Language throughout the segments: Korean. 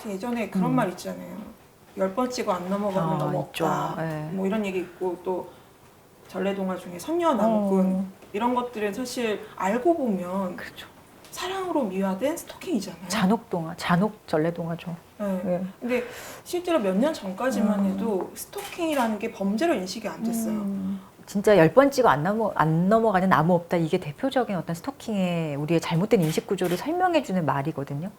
예전에 그런 말 있잖아요. 10번 찍어 안 넘어가면 너무 없다. 네. 뭐 이런 얘기 있고 또 전래동화 중에 선녀나무꾼 이런 것들은 사실 알고 보면 그렇죠. 사랑으로 미화된 스토킹이잖아요. 잔혹동화, 잔혹 전래동화죠. 네. 네. 근데 실제로 몇 년 전까지만 해도 스토킹이라는 게 범죄로 인식이 안 됐어요. 진짜 10번 찍어 안 넘어가는 나무 없다. 이게 대표적인 어떤 스토킹의 우리의 잘못된 인식 구조를 설명해주는 말이거든요.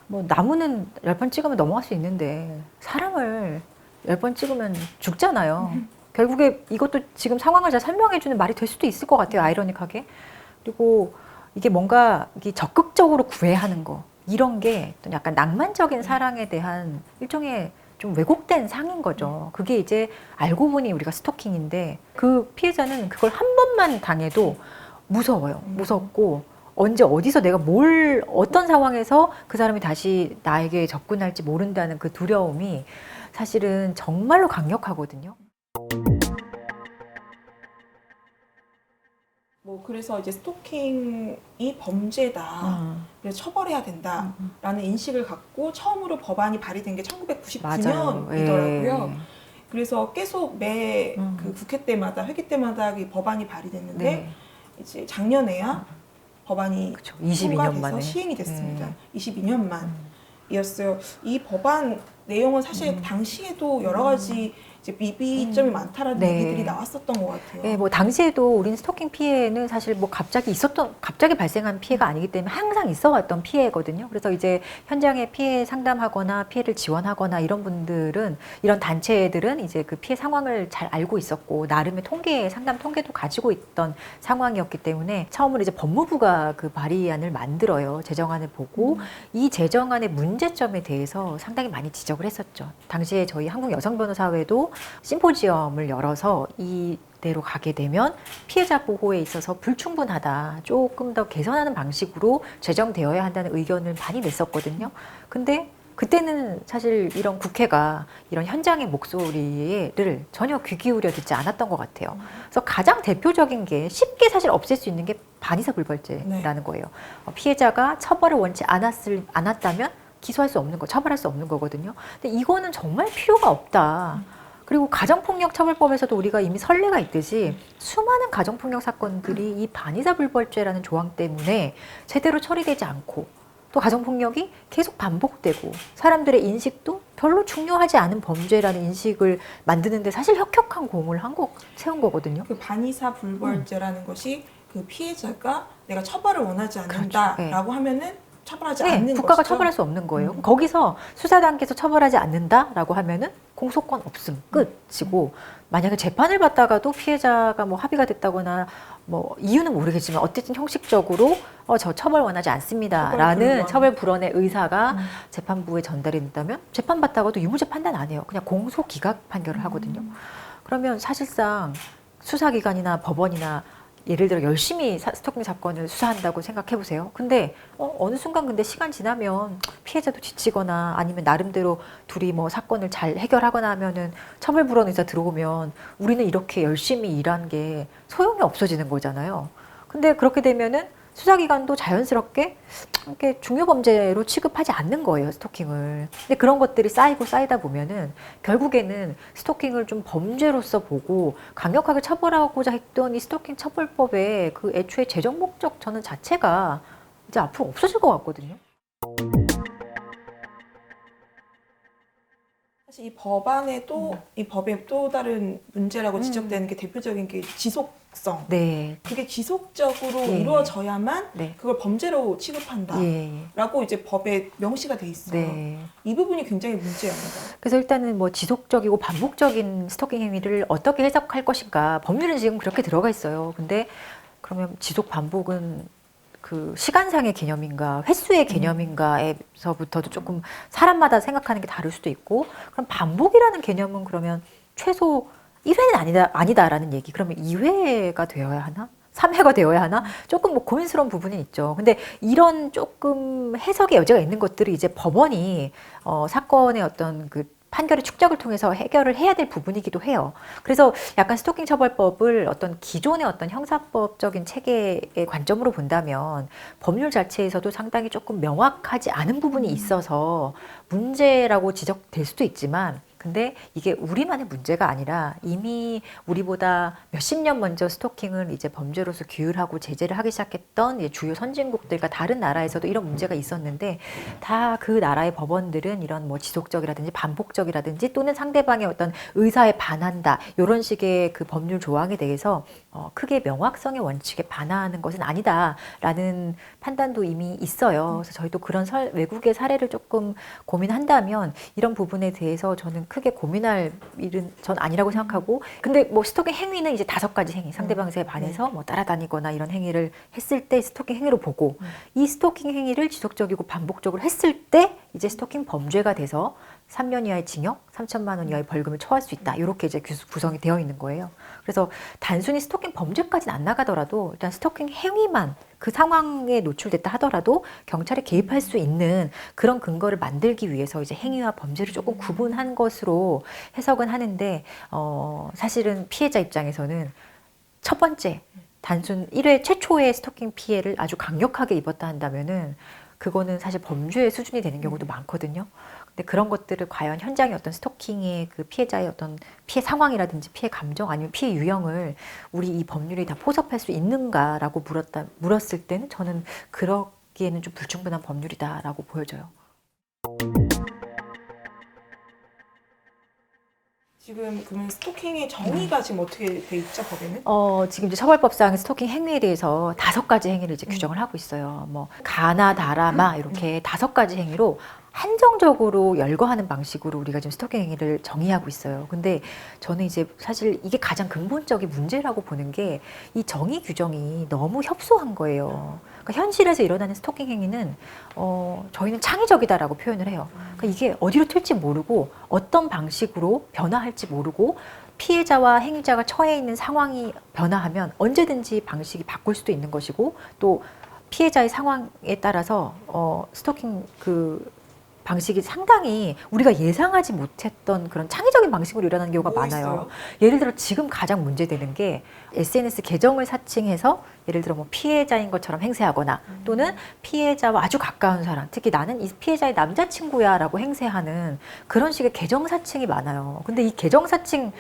뭐 나무는 10번 찍으면 넘어갈 수 있는데 사람을 10번 찍으면 죽잖아요. 결국에 이것도 지금 상황을 잘 설명해주는 말이 될 수도 있을 것 같아요. 아이러니하게. 그리고 이게 뭔가 이게 적극적으로 구애하는 거 이런 게 또 약간 낭만적인 사랑에 대한 일종의 좀 왜곡된 상인 거죠. 그게 이제 알고 보니 우리가 스토킹인데 그 피해자는 그걸 한 번만 당해도 무서워요. 무섭고 언제 어디서 내가 어떤 상황에서 그 사람이 다시 나에게 접근할지 모른다는 그 두려움이 사실은 정말로 강력하거든요. 뭐 그래서 이제 스토킹이 범죄다. 그래서 처벌해야 된다라는 인식을 갖고 처음으로 법안이 발의된 게 1999년이더라고요. 예. 그래서 계속 매 그 국회 때마다 회기 때마다 이 법안이 발의됐는데 네. 이제 작년에야 법안이 그쵸. 22년 통과돼서 만에 시행이 됐습니다. 네. 22년 만이었어요. 이 법안 내용은 사실 당시에도 여러 가지 이제 미비점이 많다라는 네. 얘기들이 나왔었던 것 같아요. 네, 뭐 당시에도 우린 스토킹 피해는 사실 뭐 갑자기 발생한 피해가 아니기 때문에 항상 있어왔던 피해거든요. 그래서 이제 현장에 피해 상담하거나 피해를 지원하거나 이런 분들은 이런 단체들은 이제 그 피해 상황을 잘 알고 있었고 나름의 상담 통계도 가지고 있던 상황이었기 때문에 처음으로 이제 법무부가 그 발의안을 만들어요. 제정안을 보고 이 제정안의 문제점에 대해서 상당히 많이 지적을 했었죠. 당시에 저희 한국여성변호사회도 심포지엄을 열어서 이대로 가게 되면 피해자 보호에 있어서 불충분하다. 조금 더 개선하는 방식으로 제정되어야 한다는 의견을 많이 냈었거든요. 근데 그때는 사실 이런 국회가 이런 현장의 목소리를 전혀 귀 기울여 듣지 않았던 것 같아요. 그래서 가장 대표적인 게 쉽게 사실 없앨 수 있는 게 반의사 불벌죄라는 거예요. 피해자가 처벌을 원치 않았다면 기소할 수 없는 처벌할 수 없는 거거든요. 근데 이거는 정말 필요가 없다. 그리고 가정폭력처벌법에서도 우리가 이미 선례가 있듯이 수많은 가정폭력 사건들이 이 반의사 불벌죄라는 조항 때문에 제대로 처리되지 않고 또 가정폭력이 계속 반복되고 사람들의 인식도 별로 중요하지 않은 범죄라는 인식을 만드는데 사실 혁혁한 공을 세운 거거든요. 그 반의사 불벌죄라는 것이 그 피해자가 내가 처벌을 원하지 않는다라고 그렇죠. 네. 하면은 처벌하지 네, 않는 국가가 것이죠. 처벌할 수 없는 거예요. 거기서 수사 단계에서 처벌하지 않는다라고 하면은 공소권 없음 끝이고 만약에 재판을 받다가도 피해자가 뭐 합의가 됐다거나 뭐 이유는 모르겠지만 어쨌든 형식적으로 저 처벌 원하지 않습니다라는 처벌 불원의 의사가 재판부에 전달이 된다면 재판 받다가도 유무죄 판단 안 해요. 그냥 공소 기각 판결을 하거든요. 그러면 사실상 수사기관이나 법원이나 예를 들어 열심히 스토킹 사건을 수사한다고 생각해 보세요. 근데 어느 순간 근데 시간 지나면 피해자도 지치거나 아니면 나름대로 둘이 뭐 사건을 잘 해결하거나 하면은 처벌 불원 의사 들어오면 우리는 이렇게 열심히 일한 게 소용이 없어지는 거잖아요. 근데 그렇게 되면은 수사기관도 자연스럽게 이렇게 중요범죄로 취급하지 않는 거예요, 스토킹을. 근데 그런 것들이 쌓이다 보면은 결국에는 스토킹을 좀 범죄로서 보고 강력하게 처벌하고자 했던 이 스토킹 처벌법의 그 애초에 제정 목적 저는 자체가 이제 앞으로 없어질 것 같거든요. 사실 이 법안에 이 법의 또 다른 문제라고 지적되는 게 대표적인 게 지속성. 네. 그게 지속적으로 예. 이루어져야만 네. 그걸 범죄로 취급한다라고 이제 법에 명시가 돼 있어요. 네. 이 부분이 굉장히 문제입니다. 그래서 일단은 뭐 지속적이고 반복적인 스토킹 행위를 어떻게 해석할 것인가 법률은 지금 그렇게 들어가 있어요. 근데 그러면 지속 반복은 그 시간상의 개념인가 횟수의 개념인가에서부터도 조금 사람마다 생각하는 게 다를 수도 있고 그럼 반복이라는 개념은 그러면 최소 1회는 아니다라는 얘기 그러면 2회가 되어야 하나? 3회가 되어야 하나? 조금 뭐 고민스러운 부분이 있죠. 근데 이런 조금 해석의 여지가 있는 것들이 이제 법원이 사건의 어떤 그 판결의 축적을 통해서 해결을 해야 될 부분이기도 해요. 그래서 약간 스토킹 처벌법을 어떤 기존의 어떤 형사법적인 체계의 관점으로 본다면 법률 자체에서도 상당히 조금 명확하지 않은 부분이 있어서 문제라고 지적될 수도 있지만, 근데 이게 우리만의 문제가 아니라 이미 우리보다 몇십 년 먼저 스토킹을 이제 범죄로서 규율하고 제재를 하기 시작했던 이제 주요 선진국들과 다른 나라에서도 이런 문제가 있었는데, 다 그 나라의 법원들은 이런 뭐 지속적이라든지 반복적이라든지 또는 상대방의 어떤 의사에 반한다 이런 식의 그 법률 조항에 대해서 크게 명확성의 원칙에 반하는 것은 아니다라는 판단도 이미 있어요. 그래서 저희도 그런 외국의 사례를 조금 고민한다면 이런 부분에 대해서 저는 크게 고민할 일은 전 아니라고 생각하고, 근데 뭐 스토킹 행위는 이제 5가지 행위, 상대방 의사에 반해서 뭐 따라다니거나 이런 행위를 했을 때 스토킹 행위로 보고, 이 스토킹 행위를 지속적이고 반복적으로 했을 때 이제 스토킹 범죄가 돼서 3년 이하의 징역, 3천만 원 이하의 벌금을 처할 수 있다. 이렇게 이제 구성이 되어 있는 거예요. 그래서 단순히 스토킹 범죄까지는 안 나가더라도 일단 스토킹 행위만 그 상황에 노출됐다 하더라도 경찰에 개입할 수 있는 그런 근거를 만들기 위해서 이제 행위와 범죄를 조금 구분한 것으로 해석은 하는데, 사실은 피해자 입장에서는 첫 번째 단순 1회 최초의 스토킹 피해를 아주 강력하게 입었다 한다면은 그거는 사실 범죄의 수준이 되는 경우도 많거든요. 근데 그런 것들을 과연 현장의 어떤 스토킹의 그 피해자의 어떤 피해 상황이라든지 피해 감정 아니면 피해 유형을 우리 이 법률이 다 포섭할 수 있는가라고 물었을 때는 저는 그러기에는 좀 불충분한 법률이다라고 보여져요. 지금 그러면 스토킹의 정의가 지금 어떻게 돼 있죠, 법에는? 지금 이제 처벌법상 스토킹 행위에 대해서 5가지 행위를 이제 규정을 하고 있어요. 뭐 가나 다라마 이렇게 5가지 행위로 한정적으로 열거하는 방식으로 우리가 지금 스토킹 행위를 정의하고 있어요. 근데 저는 이제 사실 이게 가장 근본적인 문제라고 보는 게 이 정의 규정이 너무 협소한 거예요. 그러니까 현실에서 일어나는 스토킹 행위는 저희는 창의적이다라고 표현을 해요. 그러니까 이게 어디로 튈지 모르고 어떤 방식으로 변화할지 모르고 피해자와 행위자가 처해 있는 상황이 변화하면 언제든지 방식이 바꿀 수도 있는 것이고, 또 피해자의 상황에 따라서 스토킹 그 방식이 상당히 우리가 예상하지 못했던 그런 창의적인 방식으로 일어나는 경우가 많아요. 있어요? 예를 들어 지금 가장 문제되는 게 SNS 계정을 사칭해서 예를 들어 뭐 피해자인 것처럼 행세하거나 또는 피해자와 아주 가까운 사람, 특히 나는 이 피해자의 남자친구야 라고 행세하는 그런 식의 계정 사칭이 많아요. 근데 이 계정 사칭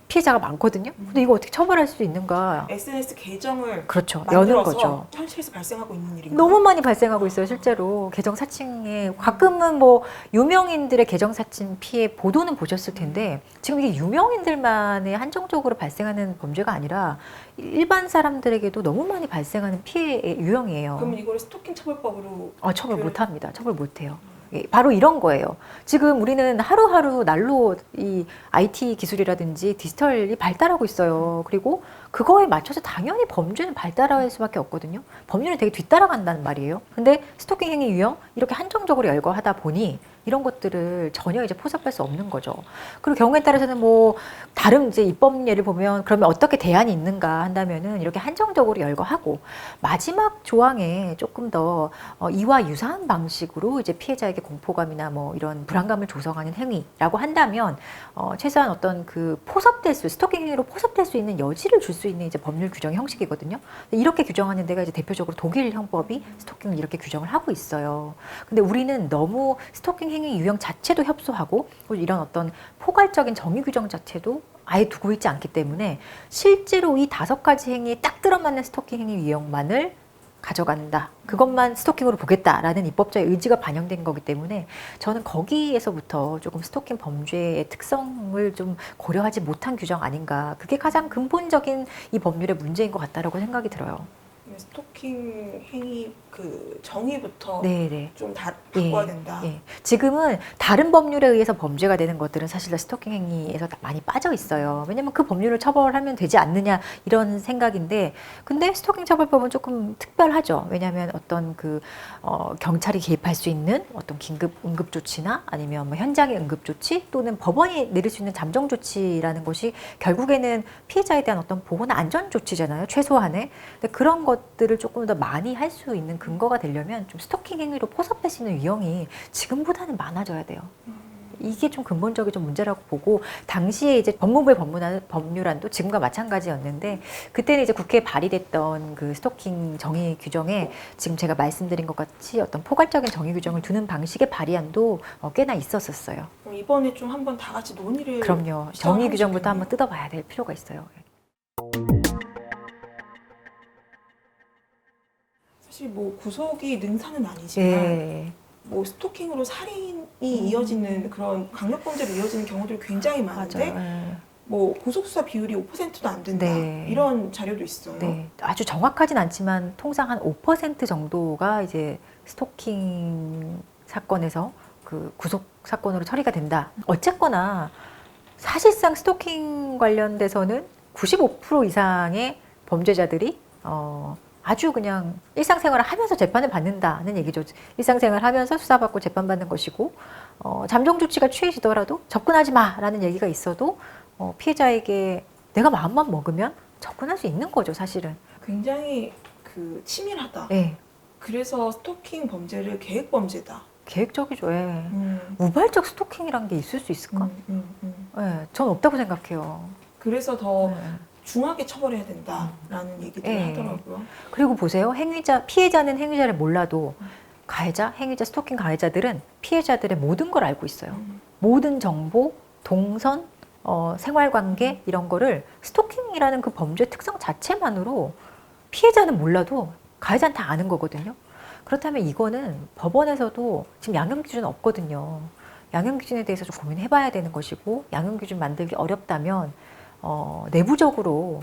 피해자가 많거든요. 근데 이거 어떻게 처벌할 수 있는가? SNS 계정을 그렇죠. 여는 만들어서 거죠. 현실에서 발생하고 있는 일인가요? 너무 많이 발생하고 있어요, 실제로. 계정 사칭에 가끔은 뭐 유명인들의 계정 사칭 피해 보도는 보셨을 텐데, 지금 이게 유명인들만의 한정적으로 발생하는 범죄가 아니라 일반 사람들에게도 너무 많이 발생하는 피해의 유형이에요. 그러면 이걸 스토킹 처벌법으로 처벌 못 합니다. 처벌 못 해요. 바로 이런 거예요. 지금 우리는 하루하루 날로 이 IT 기술이라든지 디지털이 발달하고 있어요. 그리고 그거에 맞춰서 당연히 범죄는 발달할 수밖에 없거든요. 법률이 되게 뒤따라간다는 말이에요. 근데 스토킹 행위 유형 이렇게 한정적으로 열거하다 보니 이런 것들을 전혀 이제 포섭할 수 없는 거죠. 그리고 경우에 따라서는 뭐 다른 이제 입법 예를 보면 그러면 어떻게 대안이 있는가 한다면은 이렇게 한정적으로 열거하고 마지막 조항에 조금 더 이와 유사한 방식으로 이제 피해자에게 공포감이나 뭐 이런 불안감을 조성하는 행위라고 한다면 최소한 어떤 그 스토킹 행위로 포섭될 수 있는 여지를 줄 수 있는 이제 법률 규정 형식이거든요. 이렇게 규정하는 데가 이제 대표적으로 독일 형법이 스토킹을 이렇게 규정을 하고 있어요. 근데 우리는 너무 스토킹 행위 유형 자체도 협소하고 이런 어떤 포괄적인 정의 규정 자체도 아예 두고 있지 않기 때문에 실제로 이 5가지 행위에 딱 들어맞는 스토킹 행위 유형만을 가져간다. 그것만 스토킹으로 보겠다라는 입법자의 의지가 반영된 거기 때문에 저는 거기에서부터 조금 스토킹 범죄의 특성을 좀 고려하지 못한 규정 아닌가. 그게 가장 근본적인 이 법률의 문제인 것 같다라고 생각이 들어요. 스토킹 행위 그 정의부터 네네. 좀 다 바꿔야 예, 된다. 예. 지금은 다른 법률에 의해서 범죄가 되는 것들은 사실 다 스토킹 행위에서 다 많이 빠져 있어요. 왜냐면 그 법률을 처벌하면 되지 않느냐 이런 생각인데, 근데 스토킹 처벌법은 조금 특별하죠. 왜냐하면 어떤 경찰이 개입할 수 있는 어떤 긴급 응급 조치나 아니면 뭐 현장의 응급 조치 또는 법원이 내릴 수 있는 잠정 조치라는 것이 결국에는 피해자에 대한 어떤 보호나 안전 조치잖아요. 최소한의. 근데 그런 것들을 조금 더 많이 할 수 있는 근거가 되려면 좀 스토킹 행위로 포섭할 수 있는 유형이 지금보다는 많아져야 돼요. 이게 좀 근본적인 좀 문제라고 보고, 당시에 이제 법무부의 법률안도 지금과 마찬가지였는데, 그때는 이제 국회에 발의됐던 그 스토킹 정의 규정에 지금 제가 말씀드린 것 같이 어떤 포괄적인 정의 규정을 두는 방식의 발의안도 꽤나 있었었어요. 이번에 좀 한번 다 같이 논의를 그럼요. 정의 시작하고 규정부터 싶겠네요. 한번 뜯어봐야 될 필요가 있어요. 사실 뭐 구속이 능사는 아니지만 예. 뭐 스토킹으로 살인이 이어지는 그런 강력범죄로 이어지는 경우들이 굉장히 많은데 맞아요. 예. 뭐 구속수사 비율이 5%도 안 된다 네. 이런 자료도 있어요. 네, 아주 정확하진 않지만 통상 한 5% 정도가 이제 스토킹 사건에서 그 구속 사건으로 처리가 된다. 어쨌거나 사실상 스토킹 관련돼서는 95% 이상의 범죄자들이 아주 그냥 일상생활을 하면서 재판을 받는다는 얘기죠. 일상생활을 하면서 수사받고 재판받는 것이고, 잠정 조치가 취해지더라도 접근하지 마라는 얘기가 있어도 피해자에게 내가 마음만 먹으면 접근할 수 있는 거죠, 사실은. 굉장히 그 치밀하다. 네, 그래서 스토킹 범죄를 계획 범죄다. 계획적이죠. 예. 우발적 스토킹이란 게 있을 수 있을까? 예, 전 없다고 생각해요. 그래서 더 예. 중하게 처벌해야 된다라는 얘기들을 예. 하더라고요. 그리고 보세요. 피해자는 행위자를 몰라도 가해자, 행위자, 스토킹 가해자들은 피해자들의 모든 걸 알고 있어요. 모든 정보, 동선, 생활관계 이런 거를 스토킹이라는 그 범죄 특성 자체만으로 피해자는 몰라도 가해자는 다 아는 거거든요. 그렇다면 이거는 법원에서도 지금 양형기준 없거든요. 양형기준에 대해서 좀 고민해봐야 되는 것이고, 양형기준 만들기 어렵다면 내부적으로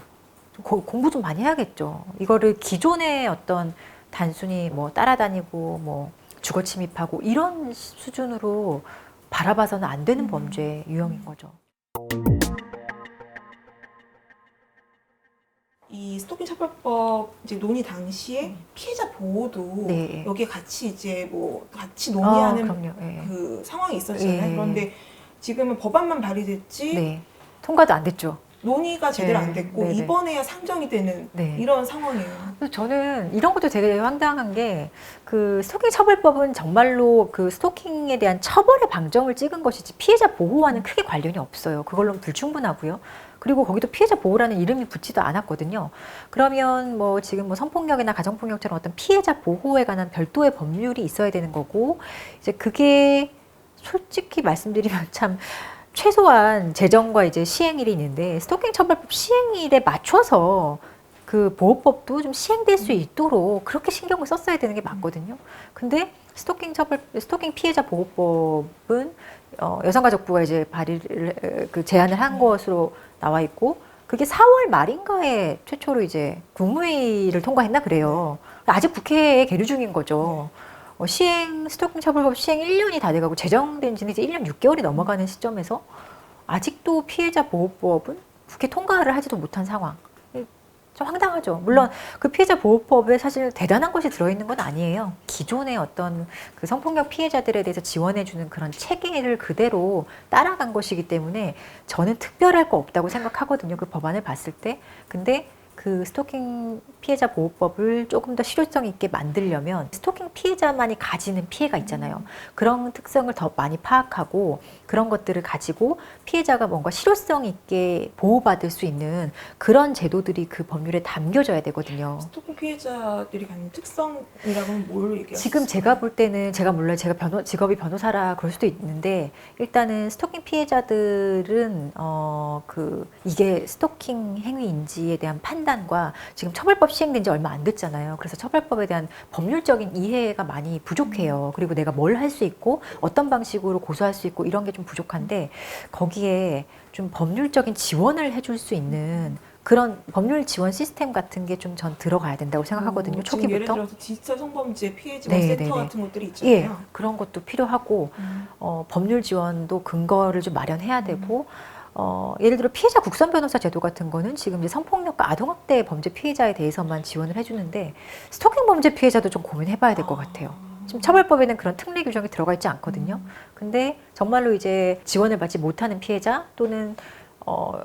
공부 좀 많이 해야겠죠. 이거를 기존의 어떤 단순히 뭐 따라다니고 뭐 주거 침입하고 이런 수준으로 바라봐서는 안 되는 범죄 유형인 거죠. 이 스토킹 처벌법 이제 논의 당시에 피해자 보호도 네. 여기에 같이 이제 뭐 같이 논의하는 그럼요. 예. 그 상황이 있었잖아요. 예. 그런데 지금은 법안만 발의됐지 네. 통과도 안 됐죠. 논의가 제대로 네. 안 됐고 네네. 이번에야 상정이 되는 네. 이런 상황이에요. 그래서 저는 이런 것도 되게 황당한 게, 그 스토킹 처벌법은 정말로 그 스토킹에 대한 처벌의 방점을 찍은 것이지 피해자 보호와는 크게 관련이 없어요. 그걸로는 불충분하고요. 그리고 거기도 피해자 보호라는 이름이 붙지도 않았거든요. 그러면 뭐 지금 뭐 성폭력이나 가정폭력처럼 어떤 피해자 보호에 관한 별도의 법률이 있어야 되는 거고, 이제 그게 솔직히 말씀드리면 참 최소한 제정과 이제 시행일이 있는데, 스토킹 처벌법 시행일에 맞춰서 그 보호법도 좀 시행될 수 있도록 그렇게 신경을 썼어야 되는 게 맞거든요. 근데 스토킹 피해자 보호법은 여성가족부가 이제 발의를 제안을 한 것으로 나와 있고, 그게 4월 말인가에 최초로 이제 국무회의를 통과했나 그래요. 아직 국회에 계류 중인 거죠. 스토킹 처벌법 시행 1년이 다 돼가고 제정된 지는 이제 1년 6개월이 넘어가는 시점에서 아직도 피해자 보호법은 국회 통과를 하지도 못한 상황. 좀 황당하죠. 물론 그 피해자 보호법에 사실 대단한 것이 들어있는 건 아니에요. 기존의 어떤 그 성폭력 피해자들에 대해서 지원해주는 그런 체계를 그대로 따라간 것이기 때문에 저는 특별할 거 없다고 생각하거든요. 그 법안을 봤을 때. 근데 그 스토킹 피해자 보호법을 조금 더 실효성 있게 만들려면 스토킹 피해자만이 가지는 피해가 있잖아요. 그런 특성을 더 많이 파악하고 그런 것들을 가지고 피해자가 뭔가 실효성 있게 보호받을 수 있는 그런 제도들이 그 법률에 담겨져야 되거든요. 스토킹 피해자들이 갖는 특성이라고는 뭘 얘기하세요? 지금 제가 볼 때는 제가 몰라요. 제가 직업이 변호사라 그럴 수도 있는데, 일단은 스토킹 피해자들은 이게 스토킹 행위인지에 대한 판단과 지금 처벌법 시행된 지 얼마 안 됐잖아요. 그래서 처벌법에 대한 법률적인 이해가 많이 부족해요. 그리고 내가 뭘 할 수 있고 어떤 방식으로 고소할 수 있고 이런 게 좀 부족한데, 거기에 좀 법률적인 지원을 해줄 수 있는 그런 법률 지원 시스템 같은 게 좀 전 들어가야 된다고 생각하거든요. 지금 초기부터. 예를 들어서 디지털 성범죄 피해 지원 네, 센터 네, 네. 같은 것들이 있잖아요. 예, 그런 것도 필요하고 법률 지원도 근거를 좀 마련해야 되고, 예를 들어 피해자 국선 변호사 제도 같은 거는 지금 이제 성폭력과 아동학대 범죄 피해자에 대해서만 지원을 해주는데, 스토킹 범죄 피해자도 좀 고민해봐야 될 것 같아요. 지금 처벌법에는 그런 특례 규정이 들어가 있지 않거든요. 근데 정말로 이제 지원을 받지 못하는 피해자 또는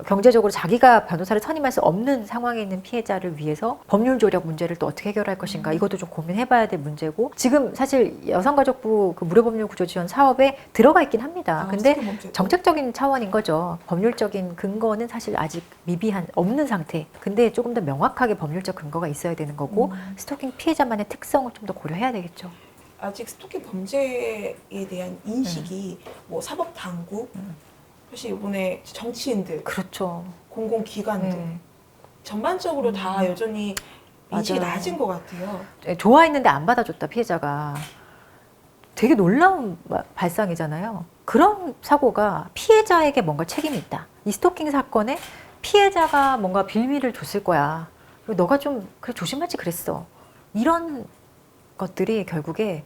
경제적으로 자기가 변호사를 선임할 수 없는 상황에 있는 피해자를 위해서 법률 조력 문제를 또 어떻게 해결할 것인가 이것도 좀 고민해봐야 될 문제고 지금 사실 여성가족부 그 무료법률 구조지원 사업에 들어가 있긴 합니다. 근데 정책적인 차원인 거죠. 법률적인 근거는 사실 아직 미비한 없는 상태. 근데 조금 더 명확하게 법률적 근거가 있어야 되는 거고 스토킹 피해자만의 특성을 좀 더 고려해야 되겠죠. 아직 스토킹 범죄에 대한 인식이 뭐 사법 당국, 사실 이번에 정치인들, 그렇죠. 공공기관들 전반적으로 다 여전히 인식이 맞아요. 낮은 것 같아요. 좋아했는데 안 받아줬다 피해자가 되게 놀라운 발상이잖아요. 그런 사고가 피해자에게 뭔가 책임이 있다. 이 스토킹 사건에 피해자가 뭔가 빌미를 줬을 거야. 그리고 너가 좀 그래 조심하지 그랬어. 이런 것들이 결국에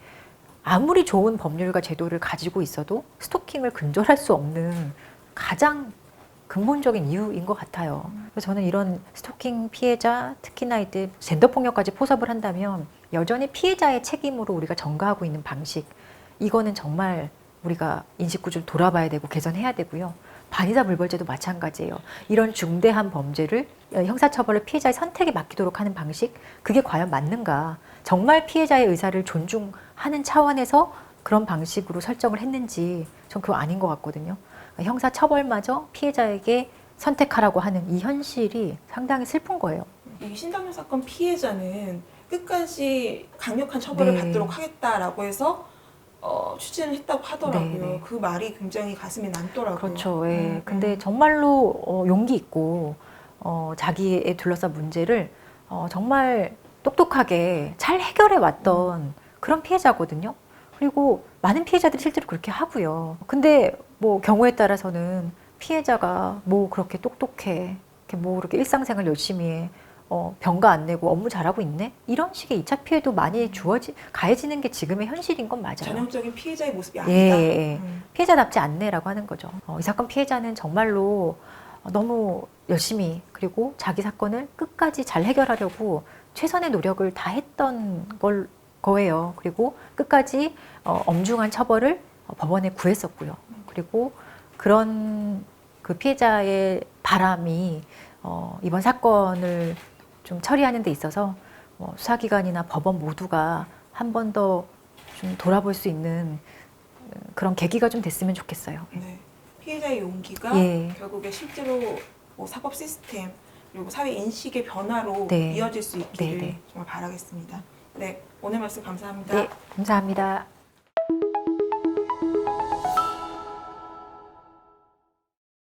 아무리 좋은 법률과 제도를 가지고 있어도 스토킹을 근절할 수 없는 가장 근본적인 이유인 것 같아요. 그래서 저는 이런 스토킹 피해자, 특히나 이때 젠더폭력까지 포섭을 한다면 여전히 피해자의 책임으로 우리가 전가하고 있는 방식, 이거는 정말 우리가 인식구조를 돌아봐야 되고 개선해야 되고요. 반의사 불벌죄도 마찬가지예요. 이런 중대한 범죄를 형사처벌을 피해자의 선택에 맡기도록 하는 방식, 그게 과연 맞는가? 정말 피해자의 의사를 존중하는 차원에서 그런 방식으로 설정을 했는지 전 그거 아닌 것 같거든요. 형사처벌마저 피해자에게 선택하라고 하는 이 현실이 상당히 슬픈 거예요. 이 신당뇨 사건 피해자는 끝까지 강력한 처벌을 받도록 하겠다라고 해서 추진을 했다고 하더라고요. 그 말이 굉장히 가슴에 남더라고요. 그렇죠. 근데 정말로 용기 있고 자기에 둘러싼 문제를 정말 똑똑하게 잘 해결해 왔던 그런 피해자거든요. 그리고 많은 피해자들이 실제로 그렇게 하고요. 근데 뭐 경우에 따라서는 피해자가 뭐 그렇게 똑똑해, 뭐 그렇게 일상생활 열심히 해, 병가 안 내고 업무 잘하고 있네? 이런 식의 2차 피해도 많이 가해지는 게 지금의 현실인 건 맞아요. 전형적인 피해자의 모습이 아니다. 피해자답지 않네라고 하는 거죠. 이 사건 피해자는 정말로 너무 열심히 그리고 자기 사건을 끝까지 잘 해결하려고 최선의 노력을 다 했던 거예요. 그리고 끝까지 엄중한 처벌을 법원에 구했었고요. 그리고 그런 그 피해자의 바람이 이번 사건을 좀 처리하는 데 있어서 수사기관이나 법원 모두가 한 번 더 좀 돌아볼 수 있는 그런 계기가 좀 됐으면 좋겠어요. 네. 피해자의 용기가 결국에 실제로 뭐 사법 시스템 그리고 사회 인식의 변화로 이어질 수 있기를 정말 바라겠습니다. 네, 오늘 말씀 감사합니다. 네, 감사합니다.